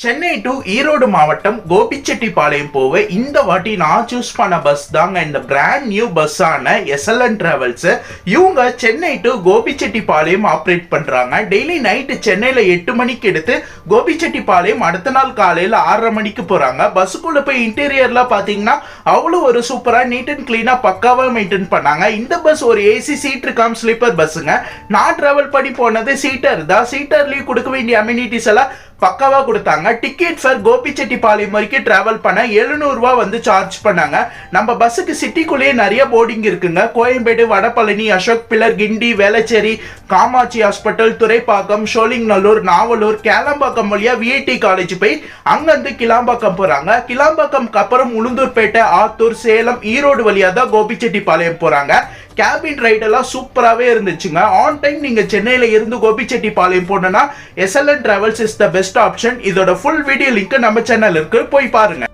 Chennai to Erode மாவட்டம் கோபிச்செட்டிப்பாளையம் போக இந்த வாட்டி நான் சூஸ் பண்ண பஸ் தாங்க இந்த பிராண்ட் நியூ பஸ்ஸான எஸ்எல்என் டிராவல்ஸ். இவங்க சென்னை டு கோபிச்செட்டிப்பாளையம் ஆப்ரேட் பண்றாங்க. டெய்லி நைட்டு சென்னையில 8 மணிக்கு எடுத்து கோபிச்செட்டிப்பாளையம் அடுத்த நாள் காலையில 6:30 மணிக்கு போறாங்க. பஸ்ஸுக்குள்ள போய் இன்டீரியர்லாம் பாத்தீங்கன்னா அவ்வளோ ஒரு சூப்பரா நீட் அண்ட் கிளீனா பக்காவா மெயின்டைன் பண்ணாங்க. இந்த பஸ் ஒரு ஏசி சீட் கம் ஸ்லீப்பர் பஸ்ஸுங்க. நான் டிராவல் பண்ணி போனது சீட்டர் தான். சீட்டர்லயும் கொடுக்க வேண்டிய அம்யூனிட்டிஸ் எல்லாம் பக்காவா கொடுத்தாங்க. டிக்கெட் ஃபார் கோபிச்செட்டிப்பாளையம் வரைக்கும் டிராவல் பண்ண 700 ரூபாய் வந்து சார்ஜ் பண்ணாங்க. நம்ம பஸ்ஸுக்கு சிட்டிக்குள்ளேயே நிறைய போர்டிங் இருக்குங்க. கோயம்பேடு, வடபழனி, அசோக் பில்லர், கிண்டி, வேளச்சேரி, காமாட்சி ஹாஸ்பிட்டல், துறைப்பாக்கம், சோழிங்கநல்லூர், நாவலூர், கேளம்பாக்கம் வழியா விஐடி காலேஜ் போய் அங்கிருந்து கிளாம்பாக்கம் போறாங்க. கிளாம்பாக்கம்க்கு அப்புறம் உளுந்தூர்பேட்டை, ஆத்தூர், சேலம், ஈரோடு வழியா தான் கோபிச்செட்டிப்பாளையம் போறாங்க. கேபின் ரைட் எல்லாம் சூப்பராகவே இருந்துச்சுங்க. ஆன் டைம் நீங்க சென்னையில இருந்து கோபிச்செட்டிப்பாளையம் போனா SLN travels is the best option. இதோட ஃபுல் வீடியோ லிங்க் நம்ம சேனல் இருக்கு, போய் பாருங்க.